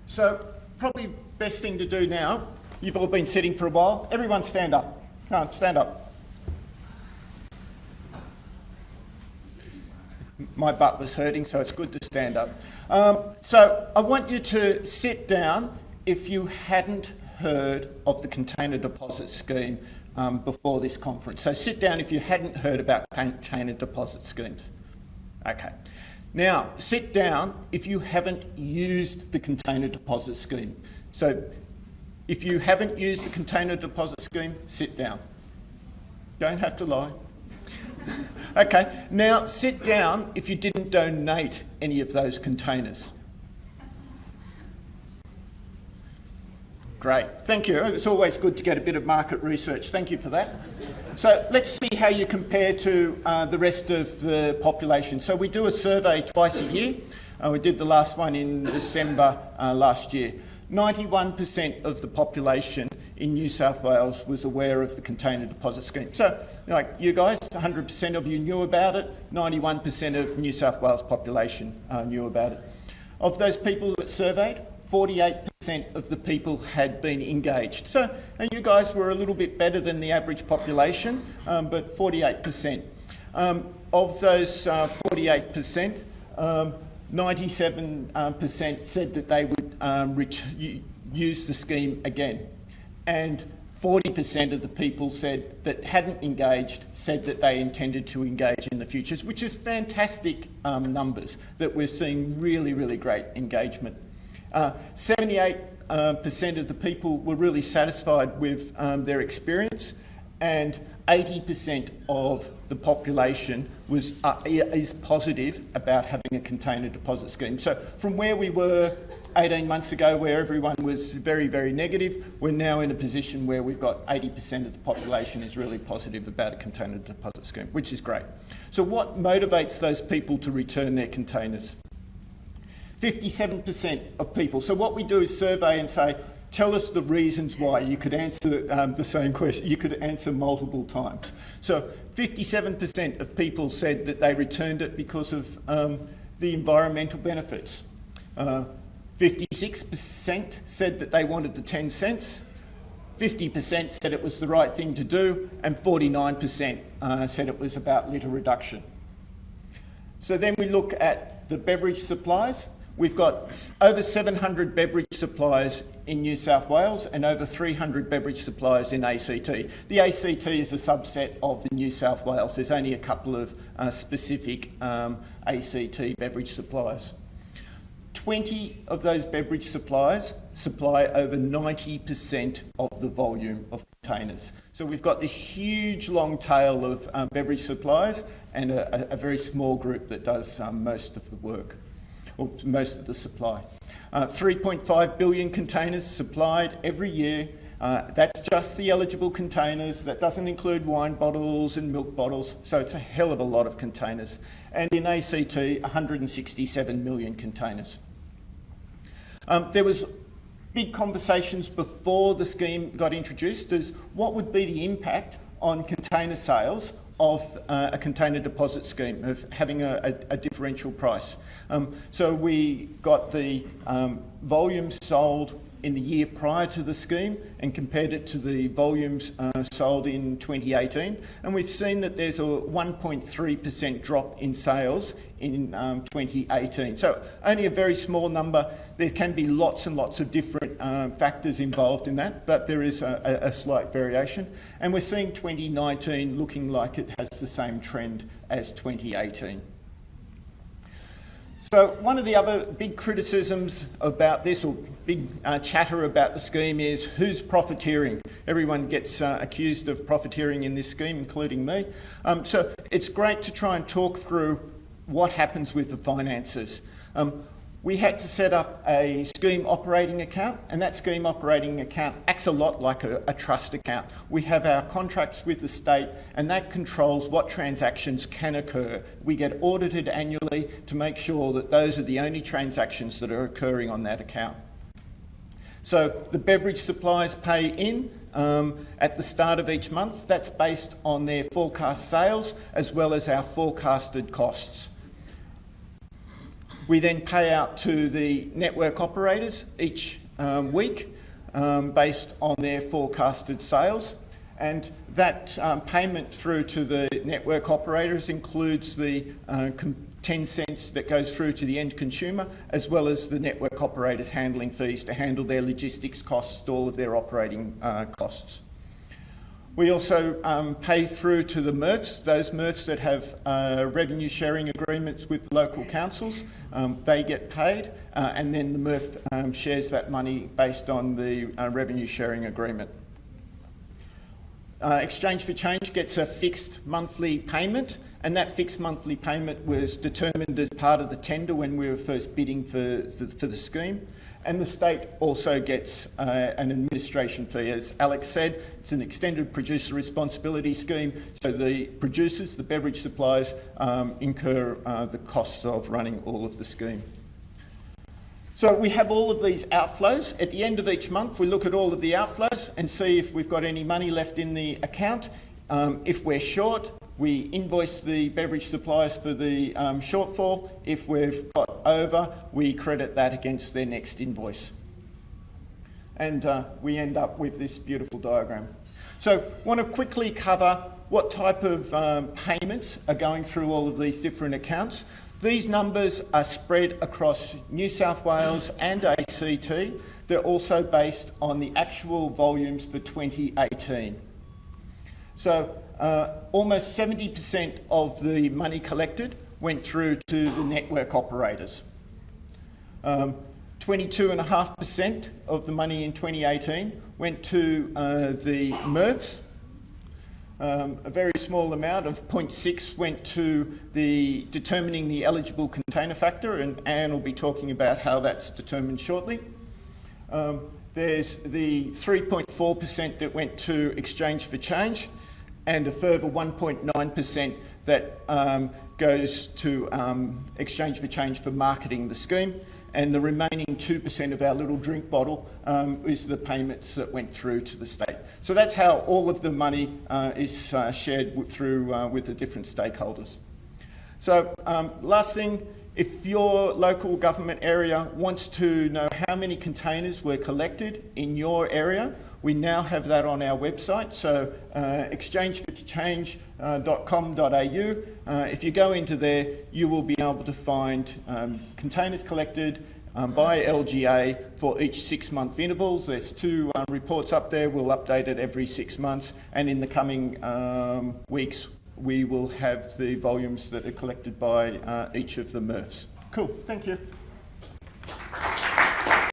So probably best thing to do now, you've all been sitting for a while, everyone stand up. Come on, stand up. My butt was hurting, so it's good to stand up. So I want you to sit down if you hadn't heard of the container deposit scheme before this conference. So sit down if you hadn't heard about container deposit schemes. Okay. Now, sit down if you haven't used the container deposit scheme. So if you haven't used the container deposit scheme, sit down. Don't have to lie. Okay, now sit down if you didn't donate any of those containers. Great, thank you. It's always good to get a bit of market research. Thank you for that. So let's see how you compare to the rest of the population. So we do a survey twice a year. We did the last one in December last year. 91% of the population in New South Wales was aware of the container deposit scheme. So, like you guys, 100% of you knew about it, 91% of New South Wales population knew about it. Of those people that surveyed, 48% of the people had been engaged. So, and you guys were a little bit better than the average population, but 48%. Of those 48%, 97% said that they would use the scheme again. And 40% of the people said that hadn't engaged said that they intended to engage in the future, which is fantastic numbers, that we're seeing really, really great engagement. 78% of the people were really satisfied with their experience, and 80% of the population is positive about having a container deposit scheme. So from where we were 18 months ago, where everyone was very, very negative, we're now in a position where we've got 80% of the population is really positive about a container deposit scheme, which is great. So what motivates those people to return their containers? 57% of people. So what we do is survey and say, tell us the reasons why. You could answer the same question. You could answer multiple times. So 57% of people said that they returned it because of the environmental benefits. 56% said that they wanted the 10 cents. 50% said it was the right thing to do, and 49% said it was about litter reduction. So then we look at the beverage suppliers. We've got over 700 beverage suppliers in New South Wales and over 300 beverage suppliers in ACT. The ACT is a subset of the New South Wales. There's only a couple of specific ACT beverage suppliers. 20 of those beverage suppliers supply over 90% of the volume of containers. So we've got this huge long tail of beverage suppliers and a very small group that does most of the work, or most of the supply. 3.5 billion containers supplied every year. That's just the eligible containers. That doesn't include wine bottles and milk bottles, so it's a hell of a lot of containers. And in ACT, 167 million containers. There was big conversations before the scheme got introduced as what would be the impact on container sales of a container deposit scheme, of having a differential price. So we got the volumes sold in the year prior to the scheme and compared it to the volumes sold in 2018. And we've seen that there's a 1.3% drop in sales in 2018. So only a very small number. There can be lots and lots of different factors involved in that, but there is a slight variation. And we're seeing 2019 looking like it has the same trend as 2018. So one of the other big criticisms about this, or big chatter about the scheme, is who's profiteering. Everyone gets accused of profiteering in this scheme, including me. So it's great to try and talk through what happens with the finances. We had to set up a scheme operating account, and that scheme operating account acts a lot like a trust account. We have our contracts with the state, and that controls what transactions can occur. We get audited annually to make sure that those are the only transactions that are occurring on that account. So the beverage suppliers pay in at the start of each month. That's based on their forecast sales as well as our forecasted costs. We then pay out to the network operators each week based on their forecasted sales. And that payment through to the network operators includes the 10 cents that goes through to the end consumer, as well as the network operators' handling fees to handle their logistics costs, all of their operating costs. We also pay through to the MRFs, those MRFs that have revenue sharing agreements with local councils. They get paid, and then the MRF shares that money based on the revenue sharing agreement. Exchange for Change gets a fixed monthly payment, and that fixed monthly payment was determined as part of the tender when we were first bidding for the scheme. And the state also gets an administration fee. As Alex said, it's an extended producer responsibility scheme, so the producers, the beverage suppliers, incur the costs of running all of the scheme. So we have all of these outflows. At the end of each month, we look at all of the outflows and see if we've got any money left in the account. If we're short, we invoice the beverage suppliers for the shortfall. If we've got over, we credit that against their next invoice. And we end up with this beautiful diagram. So I want to quickly cover what type of payments are going through all of these different accounts. These numbers are spread across New South Wales and ACT. They're also based on the actual volumes for 2018. So almost 70% of the money collected went through to the network operators. 22.5% of the money in 2018 went to the MRFs. A very small amount of 0.6 went to the determining the eligible container factor, and Anne will be talking about how that's determined shortly. There's the 3.4% that went to Exchange for Change, and a further 1.9% that goes to Exchange for Change for marketing the scheme, and the remaining 2% of our little drink bottle is the payments that went through to the state. So that's how all of the money is shared with the different stakeholders. So last thing, if your local government area wants to know how many containers were collected in your area, we now have that on our website, so exchangeforchange.com.au. If you go into there, you will be able to find containers collected by LGA for each 6-month intervals. There's 2 reports up there. We'll update it every 6 months, and in the coming weeks, we will have the volumes that are collected by each of the MRFs. Cool, thank you.